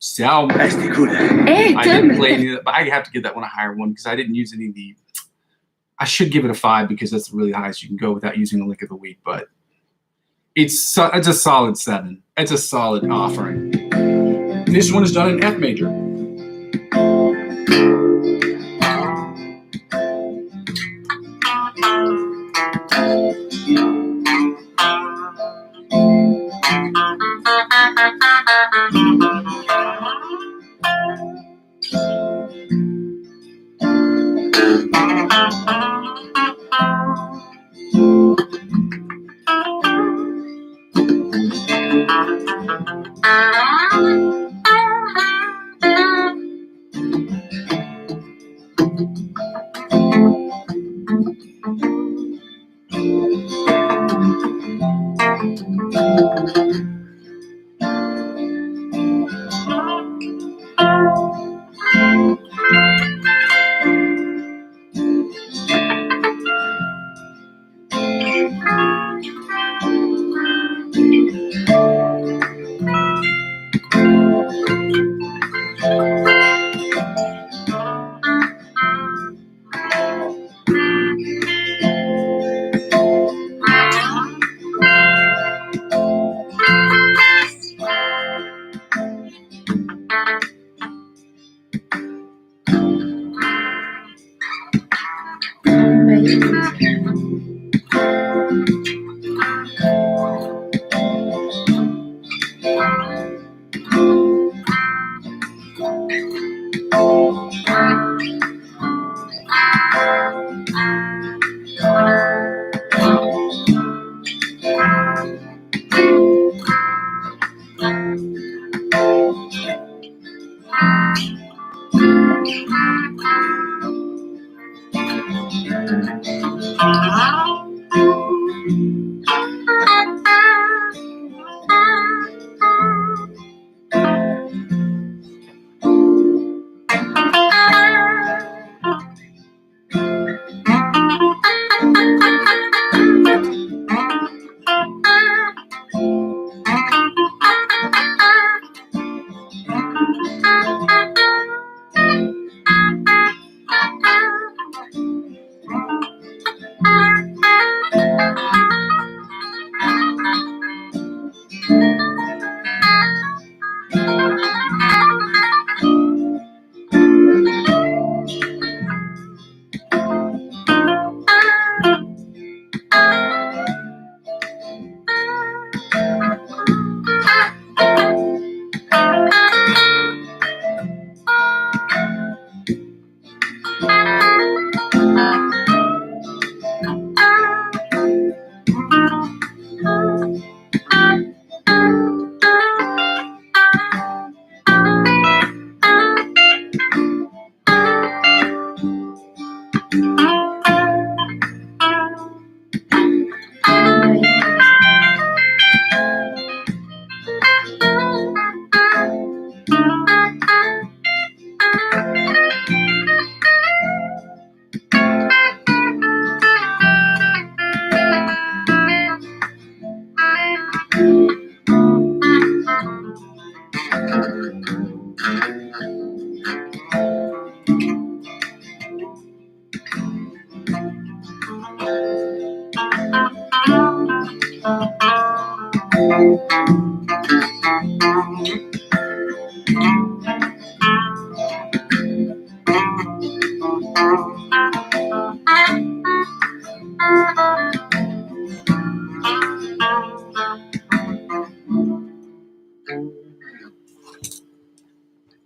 Restez cool. I didn't play any of that, but I have to give that one a higher one because I didn't use any of the. I should give it a 5 because that's the really highest you can go without using a lick of the week, but it's a solid 7. It's a solid offering. This one is done in F major.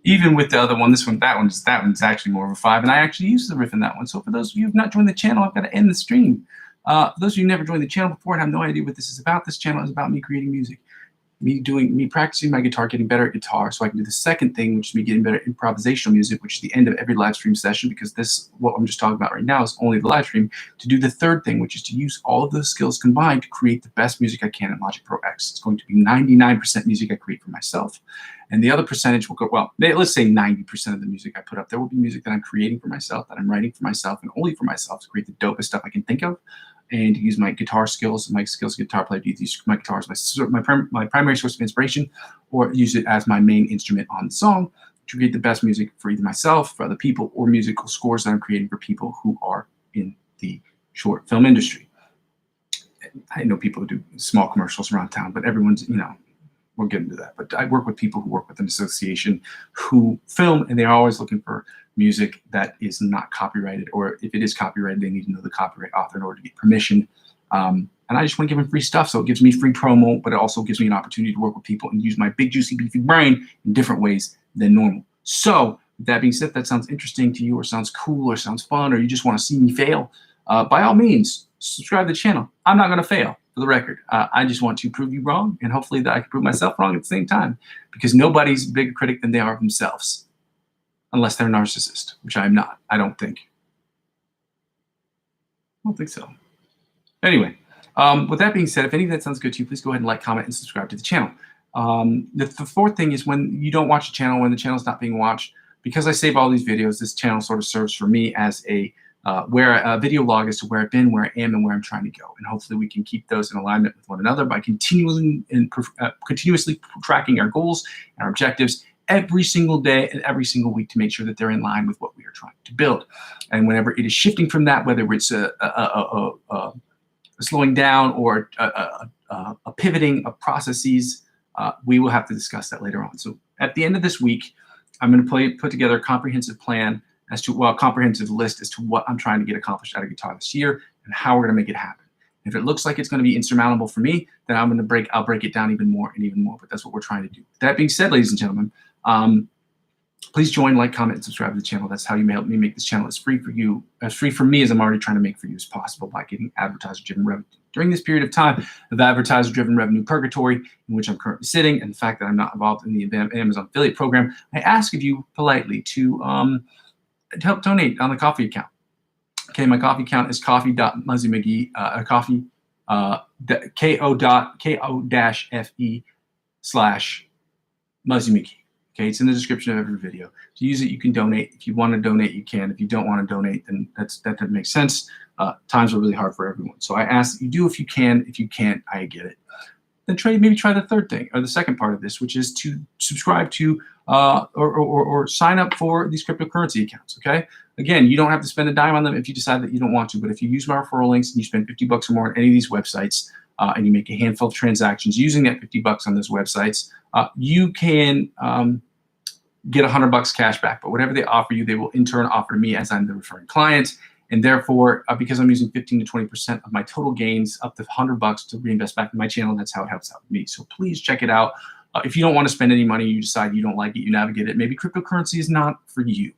Even with the other one, that one's actually more of a 5, and I actually used the riff in that one. So for those of you who've not joined the channel, I've got to end the stream. For those of you who never joined the channel before and have no idea what this is about, this channel is about me creating music, me practicing my guitar, getting better at guitar, so I can do the second thing, which is me getting better at improvisational music, which is the end of every live stream session, because what I'm just talking about right now is only the live stream, to do the third thing, which is to use all of those skills combined to create the best music I can in Logic Pro X. It's going to be 99% music I create for myself, and the other percentage will go, well, let's say 90% of the music I put up there will be music that I'm creating for myself, that I'm writing for myself, and only for myself, to create the dopest stuff I can think of, and use my guitar skills, my skills as a guitar player, to use my guitar as my primary source of inspiration, or use it as my main instrument on the song to create the best music for either myself, for other people, or musical scores that I'm creating for people who are in the short film industry. I know people who do small commercials around town, but everyone's, we'll get into that. But I work with people who work with an association who film, and they're always looking for music that is not copyrighted, or if it is copyrighted, they need to know the copyright author in order to get permission. And I just want to give them free stuff, so it gives me free promo, but it also gives me an opportunity to work with people and use my big, juicy, beefy brain in different ways than normal. So with that being said, if that sounds interesting to you, or sounds cool, or sounds fun, or you just want to see me fail, by all means, subscribe to the channel. I'm not going to fail, for the record. I just want to prove you wrong, and hopefully that I can prove myself wrong at the same time, because nobody's a bigger critic than they are of themselves, unless they're a narcissist, which I am not, I don't think. I don't think so. Anyway, with that being said, if any of that sounds good to you, please go ahead and like, comment, and subscribe to the channel. The fourth thing is, when you don't watch a channel, when the channel's not being watched, because I save all these videos, this channel sort of serves for me as a where a video log as to where I've been, where I am, and where I'm trying to go. And hopefully we can keep those in alignment with one another by continuously tracking our goals and our objectives every single day and every single week, to make sure that they're in line with what we are trying to build. And whenever it is shifting from that, whether it's a slowing down or a pivoting of processes, we will have to discuss that later on. So at the end of this week, I'm going to put together a comprehensive plan as to, well, a comprehensive list as to what I'm trying to get accomplished out of guitar this year and how we're going to make it happen. If it looks like it's going to be insurmountable for me, then I'll break it down even more and even more. But that's what we're trying to do. That being said, ladies and gentlemen, please join, like, comment, and subscribe to the channel. That's how you may help me make this channel as free for me as I'm already trying to make for you as possible, by getting advertiser-driven revenue. During this period of time of advertiser-driven revenue purgatory, in which I'm currently sitting, and the fact that I'm not involved in the Amazon affiliate program, I ask of you politely to help donate on the Coffee account. Okay, my Coffee account is coffee.Muzzy McGee, ko-fe/Muzzy McGee. Okay, it's in the description of every video. To use it, you can donate. If you want to donate, you can. If you don't want to donate, then that doesn't make sense. Times are really hard for everyone. So I ask that you do if you can. If you can't, I get it. Then maybe try the third thing, or the second part of this, which is to subscribe to or sign up for these cryptocurrency accounts. Okay, again, you don't have to spend a dime on them if you decide that you don't want to, but if you use my referral links and you spend $50 or more on any of these websites, and you make a handful of transactions using that $50 on those websites, you can get $100 cash back. But whatever they offer you, they will in turn offer to me, as I'm the referring client. And therefore, because I'm using 15 to 20% of my total gains, up to $100 to reinvest back in my channel, that's how it helps out me. So please check it out. If you don't want to spend any money, you decide you don't like it, you navigate it, maybe cryptocurrency is not for you.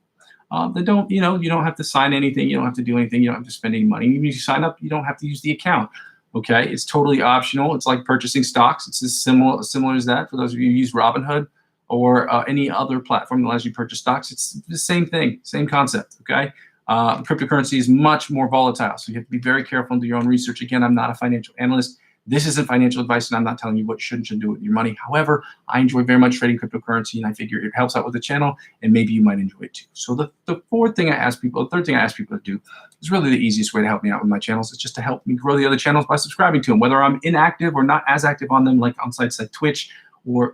Then don't, you don't have to sign anything, you don't have to do anything, you don't have to spend any money. Even if you sign up, you don't have to use the account. Okay, it's totally optional. It's like purchasing stocks. It's as similar as that. For those of you who use Robinhood or any other platform that allows you to purchase stocks, it's the same thing, same concept. Okay. Cryptocurrency is much more volatile, so you have to be very careful and do your own research. Again, I'm not a financial analyst. This isn't financial advice, and I'm not telling you what you should and shouldn't do with your money. However, I enjoy very much trading cryptocurrency, and I figure it helps out with the channel, and maybe you might enjoy it too. So the third thing I ask people to do is really the easiest way to help me out with my channels. It's just to help me grow the other channels by subscribing to them, whether I'm inactive or not as active on them, like on sites like Twitch or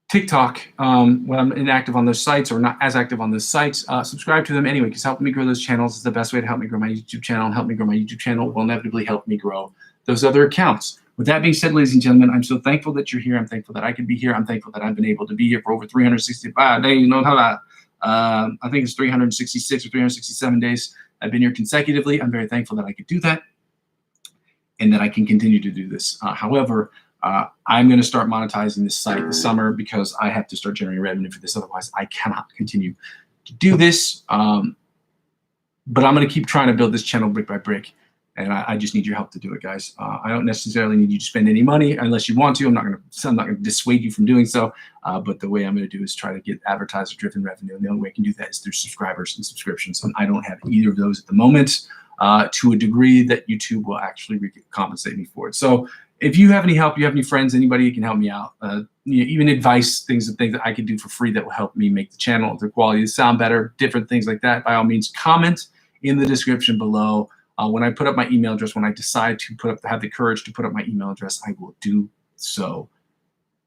TikTok, when I'm inactive on those sites or not as active on those sites, subscribe to them anyway, because helping me grow those channels is the best way to help me grow my YouTube channel, and help me grow my YouTube channel will inevitably help me grow those other accounts. With that being said, ladies and gentlemen, I'm so thankful that you're here. I'm thankful that I could be here. I'm thankful that I've been able to be here for over 365 days. You know how that, I think it's 366 or 367 days I've been here consecutively. I'm very thankful that I could do that and that I can continue to do this. However, I'm going to start monetizing this site this summer because I have to start generating revenue for this. Otherwise, I cannot continue to do this. But I'm going to keep trying to build this channel brick by brick. And I just need your help to do it, guys. I don't necessarily need you to spend any money unless you want to. I'm not going to dissuade you from doing so. But the way I'm going to do is try to get advertiser-driven revenue. And the only way I can do that is through subscribers and subscriptions. And I don't have either of those at the moment to a degree that YouTube will actually compensate me for it. So if you have any help, you have any friends, anybody who can help me out, even advice, things that I can do for free that will help me make the channel, the quality of the sound better, different things like that, by all means, comment in the description below. When I put up my email address, when I decide to have the courage to put up my email address, I will do so.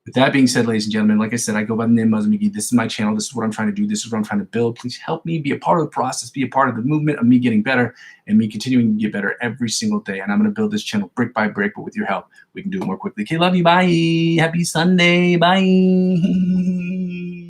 With that being said, ladies and gentlemen, like I said, I go by the name Muzzy McGee. This is my channel. This is what I'm trying to do. This is what I'm trying to build. Please help me be a part of the process, be a part of the movement of me getting better and me continuing to get better every single day. And I'm going to build this channel brick by brick, but with your help, we can do it more quickly. Okay, love you. Bye. Happy Sunday. Bye.